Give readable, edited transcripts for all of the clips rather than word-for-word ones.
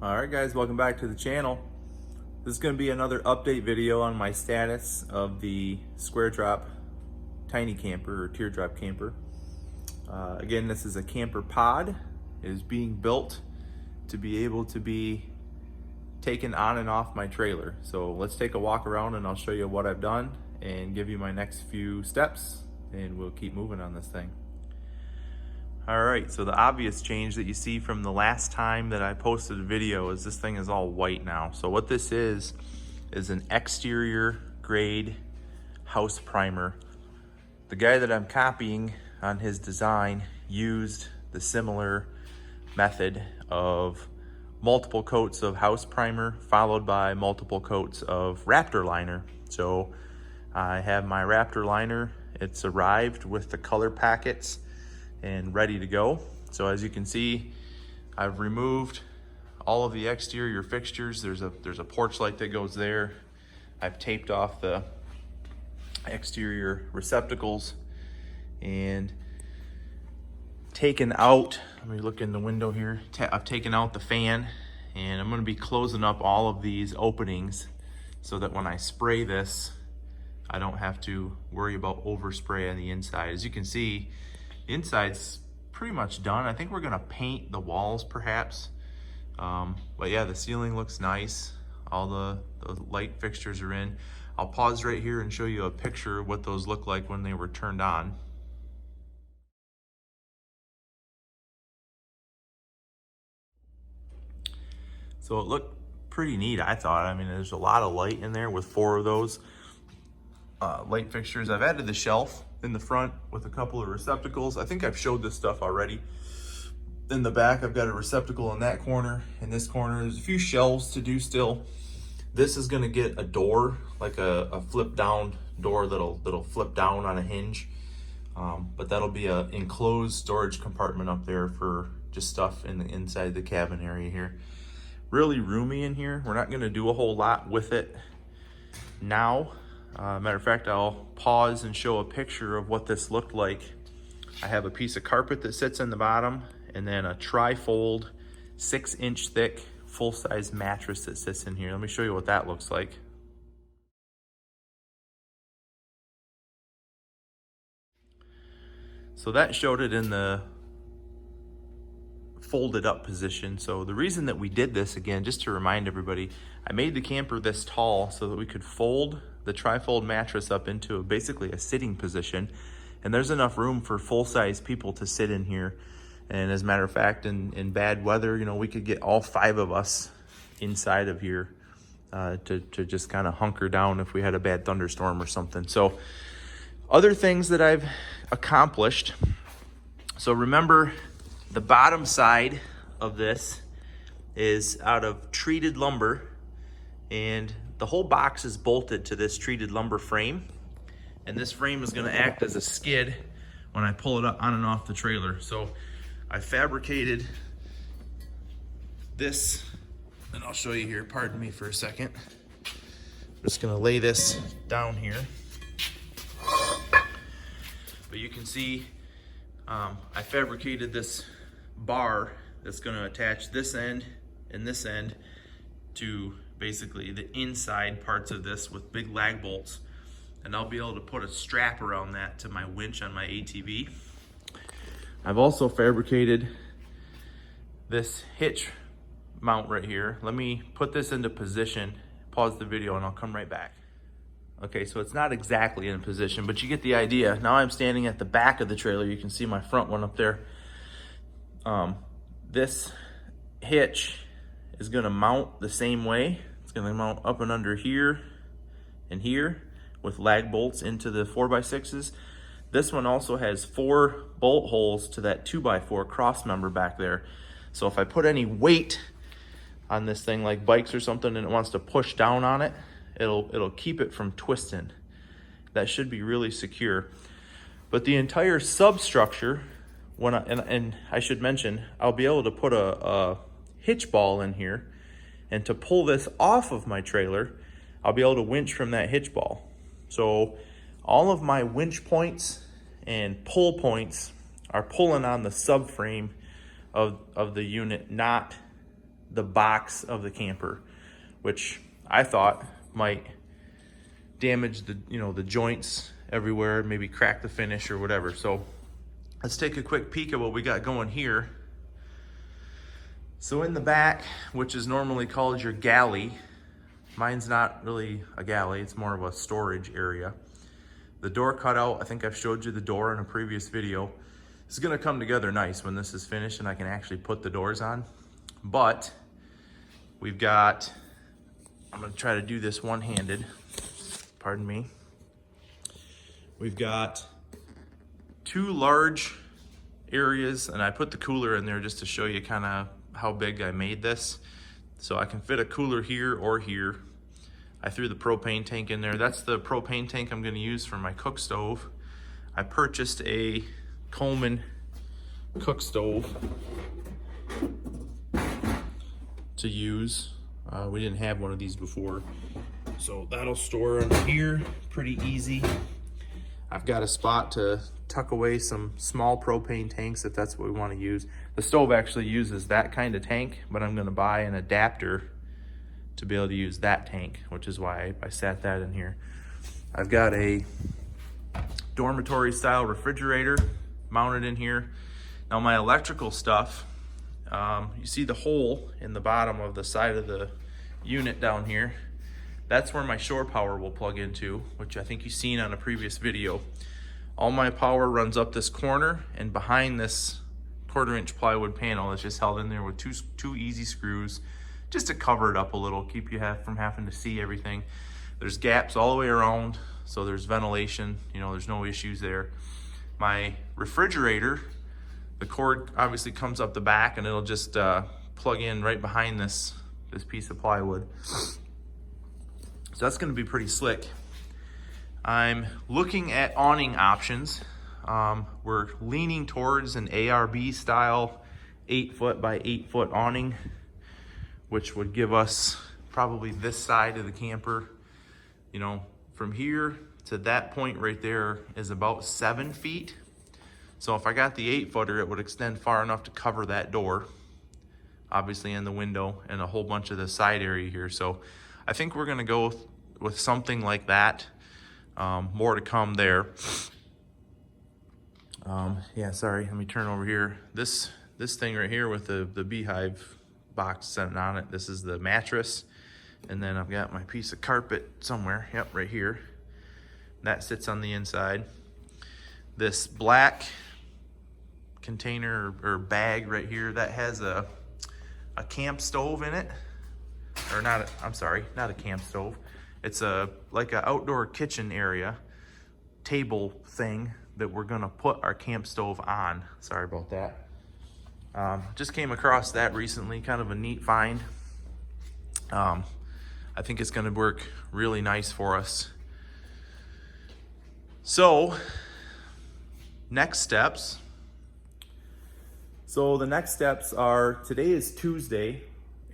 Alright guys, welcome back to the channel. This is going to be another update video on my status of the Squaredrop tiny camper or teardrop camper. Again, this is a camper pod. It is being built to be able to be taken on and off my trailer. So let's take a walk around and I'll show you what I've done and give you my next few steps, and we'll keep moving on this thing. Alright, so the obvious change that you see from the last time that I posted a video is this thing is all white now. So what this is an exterior grade house primer. The guy that I'm copying on his design used the similar method of multiple coats of house primer followed by multiple coats of Raptor liner. So I have my Raptor liner. It's arrived with the color packets and ready to go. So as you can see, I've removed all of the exterior fixtures. There's a porch light that goes there. I've taped off the exterior receptacles and taken out, let me look in the window here. I've taken out the fan, and I'm gonna be closing up all of these openings so that when I spray this, I don't have to worry about overspray on the inside. As you can see, the inside's pretty much done. I think we're gonna paint the walls perhaps. But yeah, the ceiling looks nice. All the light fixtures are in. I'll pause right here and show you a picture of what those look like when they were turned on. So it looked pretty neat, I thought. I mean, there's a lot of light in there with 4 of those light fixtures. I've added the shelf in the front with a couple of receptacles. I think I've showed this stuff already. In the back, I've got a receptacle in that corner. In this corner, there's a few shelves to do still. This is gonna get a door, like a flip down door that'll flip down on a hinge. But that'll be a enclosed storage compartment up there for just stuff in the inside the cabin area here. Really roomy in here. We're not gonna do a whole lot with it now. Matter of fact, I'll pause and show a picture of what this looked like. I have a piece of carpet that sits in the bottom, and then a tri-fold 6-inch thick full-size mattress that sits in here. Let me show you what that looks like. So that showed it in the folded up position. So the reason that we did this, again, just to remind everybody, I made the camper this tall so that we could fold the tri-fold mattress up into basically a sitting position, and there's enough room for full-size people to sit in here. And as a matter of fact, in bad weather, you know, we could get all 5 of us inside of here to just kind of hunker down if we had a bad thunderstorm or something. So other things that I've accomplished. So remember, the bottom side of this is out of treated lumber, and the whole box is bolted to this treated lumber frame, and this frame is going to act as a skid when I pull it up on and off the trailer. So I fabricated this, and I'll show you here. Pardon me for a second. I'm just going to lay this down here, but you can see I fabricated this bar that's going to attach this end and this end to basically the inside parts of this with big lag bolts, and I'll be able to put a strap around that to my winch on my ATV. I've also fabricated this hitch mount right here. Let me put this into position, pause the video, and I'll come right back. Okay, so it's not exactly in position, but you get the idea. Now I'm standing at the back of the trailer. You can see my front one up there. This hitch is gonna mount the same way. It's gonna mount up and under here and here with lag bolts into the 4x6s. This one also has 4 bolt holes to that 2x4 cross member back there. So if I put any weight on this thing, like bikes or something, and it wants to push down on it, it'll keep it from twisting. That should be really secure. But the entire substructure, and I should mention, I'll be able to put a hitch ball in here, and to pull this off of my trailer, I'll be able to winch from that hitch ball. So all of my winch points and pull points are pulling on the subframe of the unit, not the box of the camper, which I thought might damage the, you know, the joints everywhere, maybe crack the finish or whatever. So let's take a quick peek at what we got going here. So in the back, which is normally called your galley, mine's not really a galley, it's more of a storage area. The door cutout, I think I've showed you the door in a previous video. It's gonna come together nice when this is finished and I can actually put the doors on. But we've got, I'm gonna try to do this one-handed, pardon me. We've got two large areas, and I put the cooler in there just to show you kind of how big I made this. So I can fit a cooler here or here. I threw the propane tank in there. That's the propane tank I'm gonna use for my cook stove. I purchased a Coleman cook stove to use. We didn't have one of these before. So that'll store under here pretty easy. I've got a spot to tuck away some small propane tanks if that's what we want to use. The stove actually uses that kind of tank, but I'm going to buy an adapter to be able to use that tank, which is why I sat that in here. I've got a dormitory style refrigerator mounted in here. Now my electrical stuff, you see the hole in the bottom of the side of the unit down here. That's where my shore power will plug into, which I think you've seen on a previous video. All my power runs up this corner and behind this 1/4-inch plywood panel that's just held in there with two easy screws just to cover it up a little, keep you from having to see everything. There's gaps all the way around, so there's ventilation, you know, there's no issues there. My refrigerator, the cord obviously comes up the back and it'll just plug in right behind this piece of plywood. So that's gonna be pretty slick. I'm looking at awning options. We're leaning towards an ARB style 8-foot by 8-foot awning, which would give us probably this side of the camper. You know, from here to that point right there is about 7 feet. So if I got the 8-footer, it would extend far enough to cover that door, obviously, in the window and a whole bunch of the side area here. So I think we're gonna go with something like that. More to come there. Yeah, sorry, let me turn over here. This thing right here with the beehive box sitting on it, this is the mattress. And then I've got my piece of carpet somewhere, yep, right here. That sits on the inside. This black container or bag right here, that has a camp stove in it. Or not, I'm sorry, not a camp stove. It's like an outdoor kitchen area table thing that we're gonna put our camp stove on. Sorry about that. Just came across that recently, kind of a neat find. I think it's gonna work really nice for us. So, next steps. So the next steps are, today is Tuesday.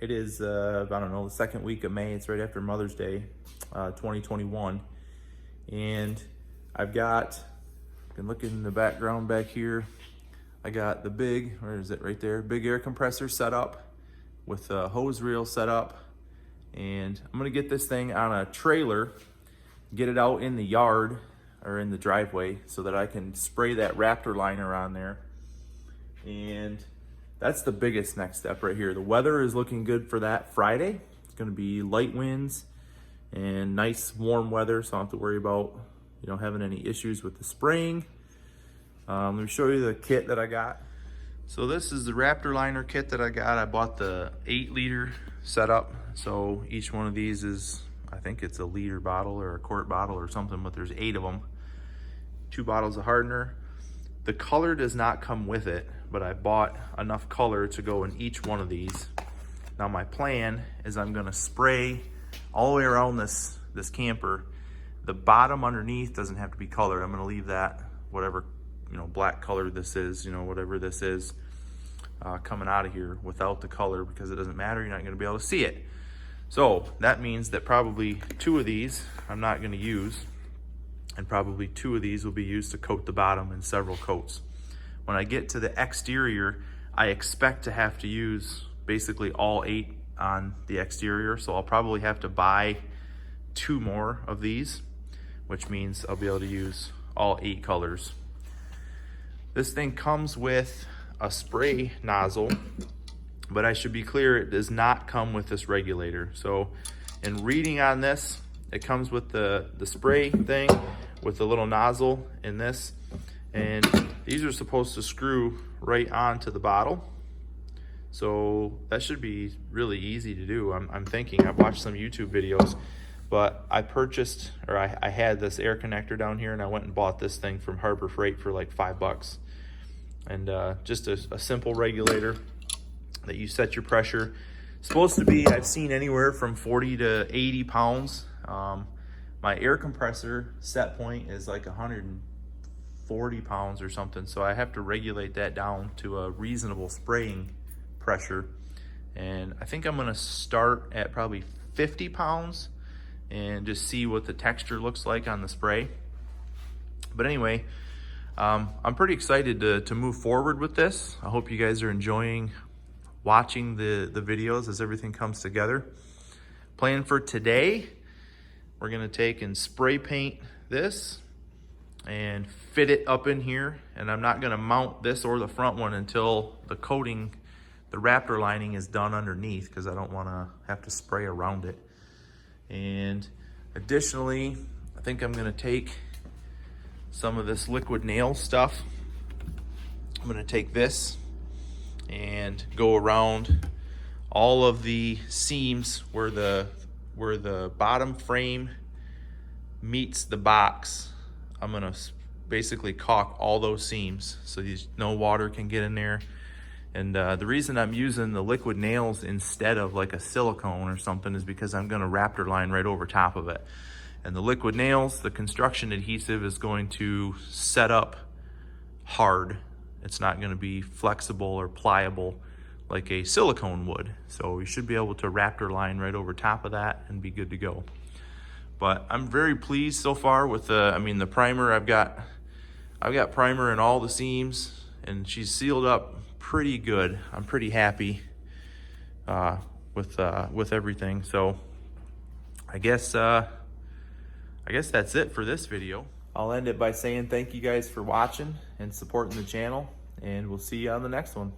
It is, I don't know, the second week of May. It's right after Mother's Day, 2021. And I've got, you can look in the background back here. I got the big, where is it, right there? Big air compressor set up with a hose reel set up. And I'm gonna get this thing on a trailer, get it out in the yard or in the driveway so that I can spray that Raptor liner on there. And that's the biggest next step right here. The weather is looking good for that Friday. It's gonna be light winds and nice warm weather, so I don't have to worry about, you know, having any issues with the spraying. Let me show you the kit that I got. So this is the Raptor Liner Kit that I got. I bought the 8-liter setup. So each one of these is, I think it's a liter bottle or a quart bottle or something, but there's 8 of them. 2 bottles of hardener. The color does not come with it, but I bought enough color to go in each one of these. Now my plan is I'm gonna spray all the way around this camper. The bottom underneath doesn't have to be colored. I'm gonna leave that, whatever, you know, black color this is, you know, whatever this is, coming out of here without the color, because it doesn't matter, you're not gonna be able to see it. So that means that probably 2 of these I'm not gonna use, and probably 2 of these will be used to coat the bottom in several coats. When I get to the exterior, I expect to have to use basically all 8 on the exterior, so I'll probably have to buy 2 more of these, which means I'll be able to use all 8 colors. This thing comes with a spray nozzle, but I should be clear, it does not come with this regulator. So in reading on this, it comes with the spray thing with the little nozzle in this, and these are supposed to screw right onto the bottle. So that should be really easy to do. I'm thinking, I've watched some YouTube videos, but I purchased, or I had this air connector down here, and I went and bought this thing from Harbor Freight for like $5. And just a simple regulator that you set your pressure. It's supposed to be, I've seen anywhere from 40 to 80 pounds. My air compressor set point is like 140 pounds or something, so I have to regulate that down to a reasonable spraying pressure. And I think I'm gonna start at probably 50 pounds and just see what the texture looks like on the spray. But anyway, I'm pretty excited to move forward with this. I hope you guys are enjoying watching the videos as everything comes together. Plan for today, we're gonna take and spray paint this and fit it up in here. And I'm not gonna mount this or the front one until the coating, the Raptor lining is done underneath, because I don't wanna have to spray around it. And additionally, I think I'm gonna take some of this liquid nail stuff. I'm gonna take this and go around all of the seams where the bottom frame meets the box. I'm gonna basically caulk all those seams so no water can get in there. And the reason I'm using the liquid nails instead of like a silicone or something is because I'm gonna Raptor line right over top of it. And the liquid nails, the construction adhesive, is going to set up hard. It's not gonna be flexible or pliable like a silicone would. So we should be able to Raptor line right over top of that and be good to go. But I'm very pleased so far with the primer. I've got primer in all the seams, and she's sealed up pretty good. I'm pretty happy with everything. So I guess that's it for this video. I'll end it by saying thank you guys for watching and supporting the channel, and we'll see you on the next one.